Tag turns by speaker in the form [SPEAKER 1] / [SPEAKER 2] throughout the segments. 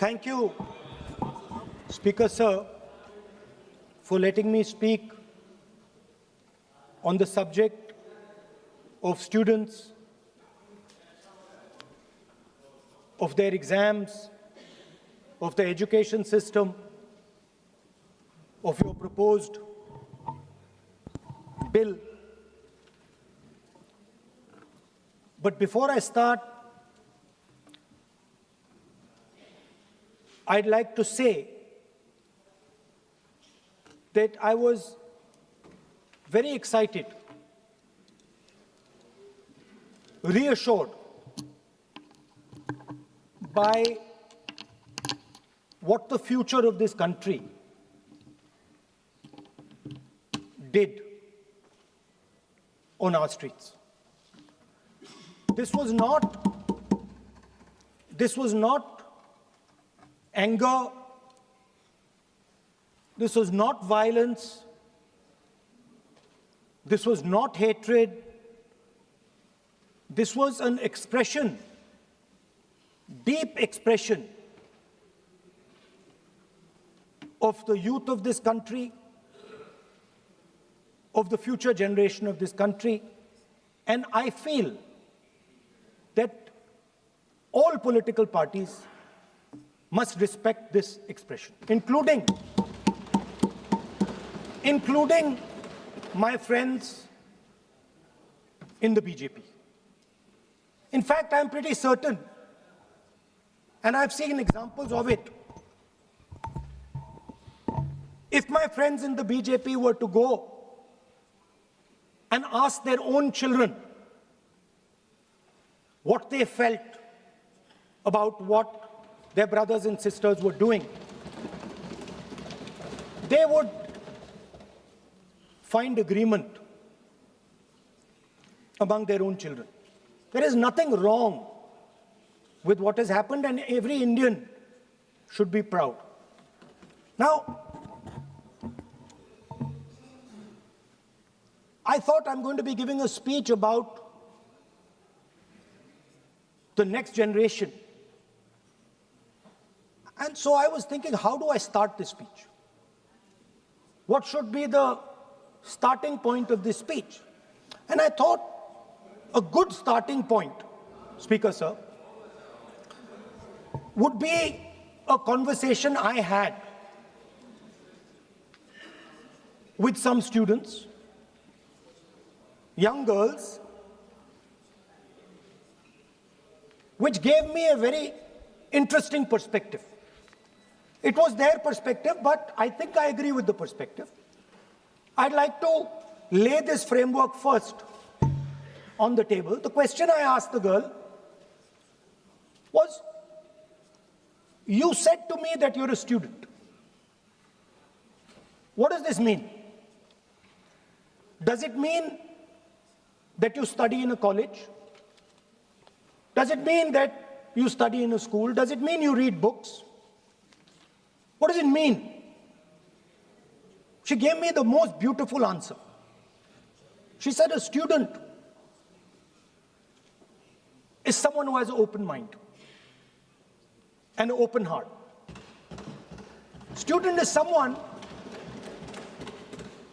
[SPEAKER 1] Thank you, Speaker Sir, for letting me speak on the subject of students, of their exams, of the education system, of your proposed bill. But before I start, I'd like to say that I was very excited, reassured by what the future of this country did on our streets. This was not anger, this was not violence, this was not hatred, this was an expression, deep expression of the youth of this country, of the future generation of this country, and I feel that all political parties must respect this expression, including my friends in the BJP. In fact, I'm pretty certain, and I've seen examples of it, if my friends in the BJP were to go and ask their own children what they felt about what their brothers and sisters were doing, they would find agreement among their own children. There is nothing wrong with what has happened, and every Indian should be proud. Now, I thought I'm going to be giving a speech about the next generation. And so I was thinking, how do I start this speech? What should be the starting point of this speech? And I thought a good starting point, Speaker Sir, would be a conversation I had with some students, young girls, which gave me a very interesting perspective. It was their perspective, but I think I agree with the perspective. I'd like to lay this framework first on the table. The question I asked the girl was, you said to me that you're a student. What does this mean? Does it mean that you study in a college? Does it mean that you study in a school? Does it mean you read books? What does it mean? She gave me the most beautiful answer. She said a student is someone who has an open mind and an open heart. Student is someone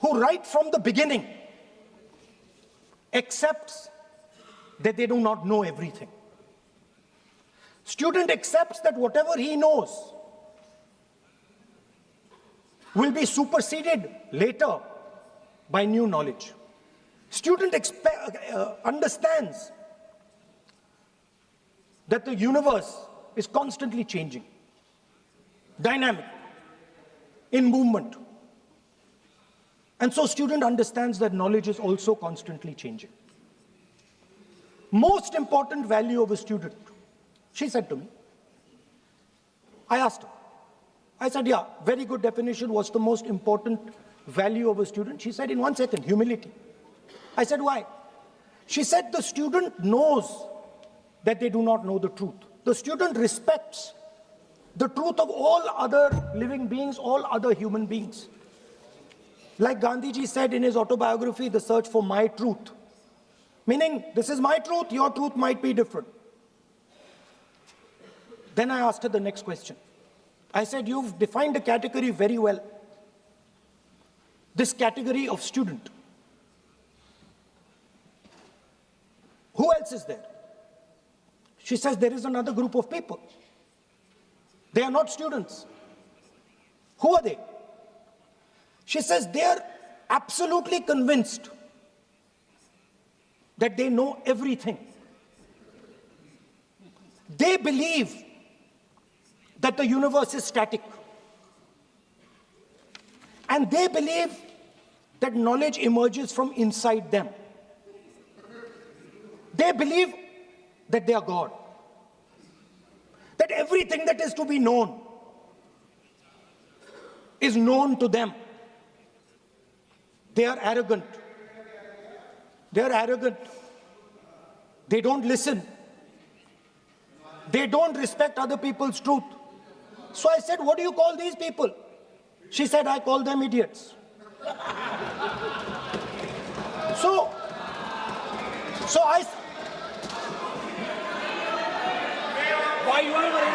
[SPEAKER 1] who right from the beginning accepts that they do not know everything. Student accepts that whatever he knows will be superseded later by new knowledge. Student understands that the universe is constantly changing, dynamic, in movement. And so student understands that knowledge is also constantly changing. Most important value of a student, she said to me. I asked her. I said, yeah, very good definition. What's the most important value of a student? She said, in 1 second, humility. I said, why? She said, the student knows that they do not know the truth. The student respects the truth of all other living beings, all other human beings. Like Gandhiji said in his autobiography, The Search for My Truth. Meaning, this is my truth, your truth might be different. Then I asked her the next question. I said, you've defined a category very well. This category of student. Who else is there? She says there is another group of people. They are not students. Who are they? She says they are absolutely convinced that they know everything. They believe that the universe is static. And they believe that knowledge emerges from inside them. They believe that they are God. That everything that is to be known is known to them. They are arrogant. They are arrogant. They don't listen. They don't respect other people's truth. So I said, what do you call these people? She said, I call them idiots. So I...
[SPEAKER 2] Why you are worried?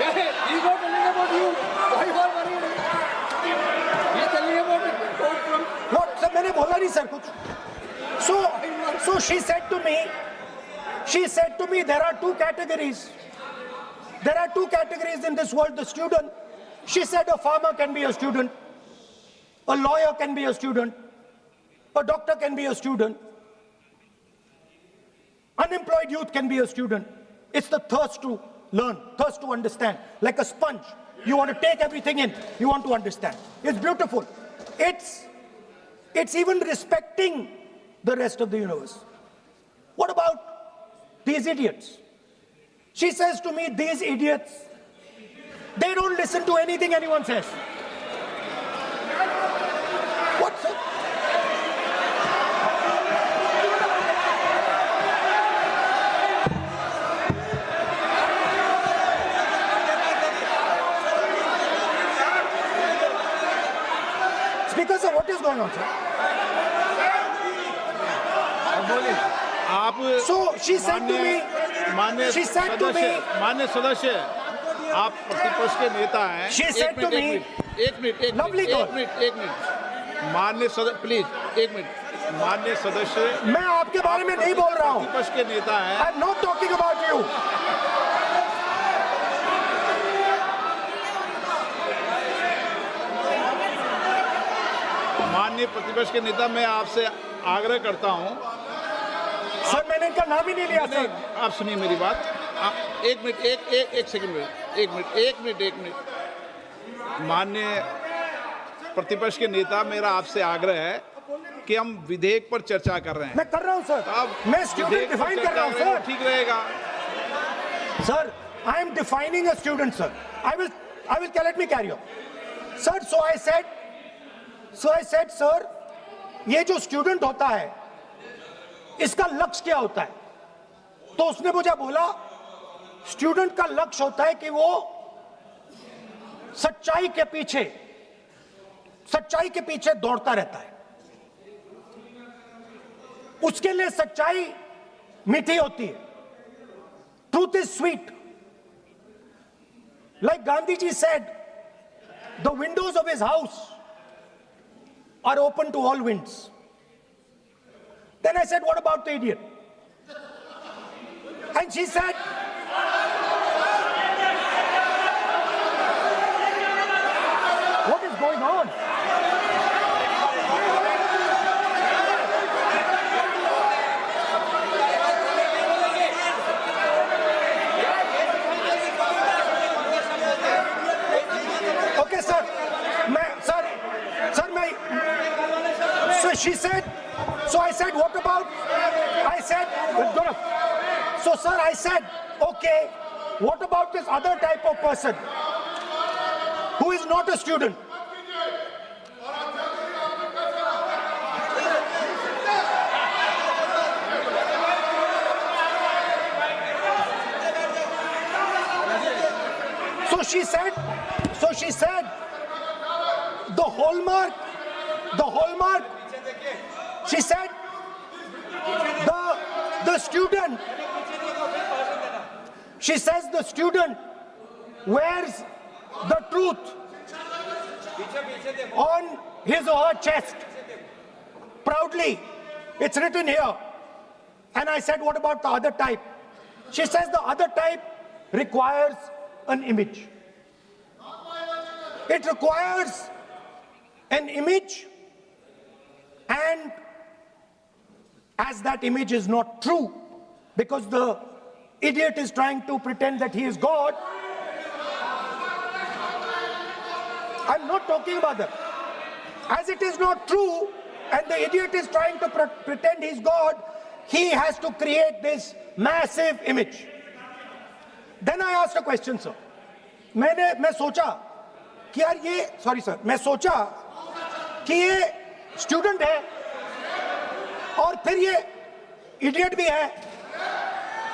[SPEAKER 2] Yeah, he's not telling about you. Why you are worried? He's telling about it.
[SPEAKER 1] What? Sir, मैंने बोला नहीं sir कुछ. So she said to me, there are two categories. There are two categories in this world, the student. She said a farmer can be a student, a lawyer can be a student, a doctor can be a student, unemployed youth can be a student. It's the thirst to learn, thirst to understand. Like a sponge, you want to take everything in, you want to understand. It's beautiful. It's even respecting the rest of the universe. What about these idiots? She says to me, these idiots, they don't listen to anything anyone says. What, sir? Speaker, sir, what is going on, sir? So she said to me,
[SPEAKER 3] मान्य सदस्य आप प्रतिपक्ष के नेता हैं.
[SPEAKER 1] She said to me,
[SPEAKER 3] एक minute मान्य सदस्य प्लीज एक मिनट मान्य सदस्य
[SPEAKER 1] मैं आपके बारे में नहीं बोल रहा हूं.
[SPEAKER 3] प्रतिपक्ष के नेता हैं.
[SPEAKER 1] I'm not talking about you.
[SPEAKER 3] माननीय प्रतिपक्ष के नेता, मैं आपसे आग्रह करता हूं.
[SPEAKER 1] सर मैंने इनका नाम ही नहीं लिया सर.
[SPEAKER 3] आप सुनिए मेरी बात. एक सेकंड एक मिनट माननीय प्रतिपक्ष के नेता, मेरा आपसे आग्रह है कि हम विधेयक पर चर्चा कर रहे हैं.
[SPEAKER 1] मैं कर रहा हूं सर. मैं स्टूडेंट डिफाइन कर रहा हूं सर.
[SPEAKER 3] ठीक रहेगा
[SPEAKER 1] sir. I am defining a student, sir. I will let me carry on. Sir, so I said, sir, ये जो स्टूडेंट होता है इसका लक्ष्य क्या होता है? तो उसने मुझे बोला स्टूडेंट का लक्ष्य होता है कि वो सच्चाई के पीछे दौड़ता रहता है. उसके लिए सच्चाई मीठी होती है. Truth is sweet. Like Gandhi ji said, the windows of his house are open to all winds. Then I said, what about the idiot? And she said, what is going on? Okay, sir. So she said, so I said, what about? I said, so sir, I said, okay, what about this other type of person who is not a student? So she said, the hallmark, she said, the student, she says the student wears the truth on his or her chest. Proudly, it's written here. And I said, what about the other type? She says the other type requires an image. It requires an image, and as that image is not true, because the idiot is trying to pretend that he is God. I'm not talking about that. As it is not true, and the idiot is trying to pretend he's God, he has to create this massive image. Then I asked a question, sir. मैं सोचा कि यार ये, sorry sir, मैं सोचा कि ये student है और फिर ये इडियट भी है,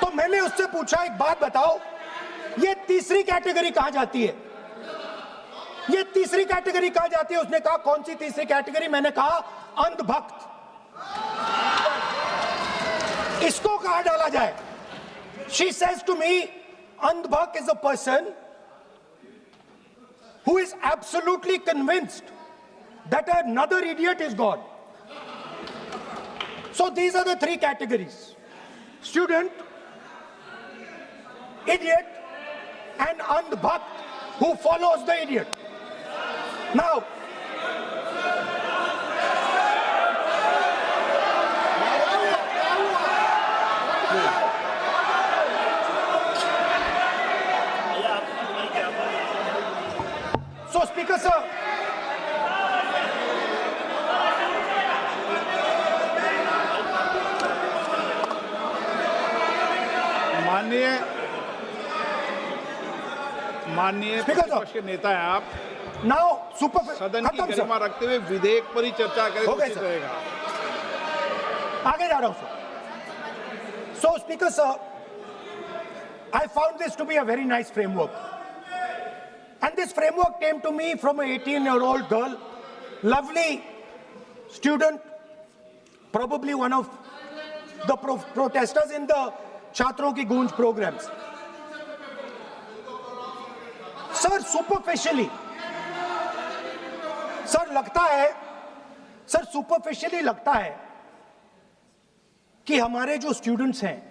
[SPEAKER 1] तो मैंने उससे पूछा एक बात बताओ, ये तीसरी कैटेगरी कहां जाती है? ये तीसरी कैटेगरी कहां जाती है? उसने कहा कौन सी तीसरी कैटेगरी? मैंने कहा अंधभक्त। इसको कहां डाला जाए? She says to me, अंधभक्त is a person who is absolutely convinced that another idiot is God. So these are the three categories: student, idiot, and andhbhakt who follows the idiot. Now, so Speaker sir,
[SPEAKER 3] माननीय
[SPEAKER 1] Speaker sir.
[SPEAKER 3] प्रतिपक्ष के नेता हैं आप,
[SPEAKER 1] now super
[SPEAKER 3] सदन की
[SPEAKER 1] खत्म sir,
[SPEAKER 3] गरिमा रखते हुए विधेयक पर ही चर्चा करें तो
[SPEAKER 1] हो गए
[SPEAKER 3] उचित
[SPEAKER 1] सर।
[SPEAKER 3] रहेगा।
[SPEAKER 1] आगे जा रहा हूं sir. So Speaker sir, I found this to be a very nice framework, and this framework came to me from an 18-year-old girl, lovely student, probably one of the protesters in the Chhatron Ki Goonj programs. Sir superficially, sir लगता है, sir superficially लगता है कि हमारे जो students हैं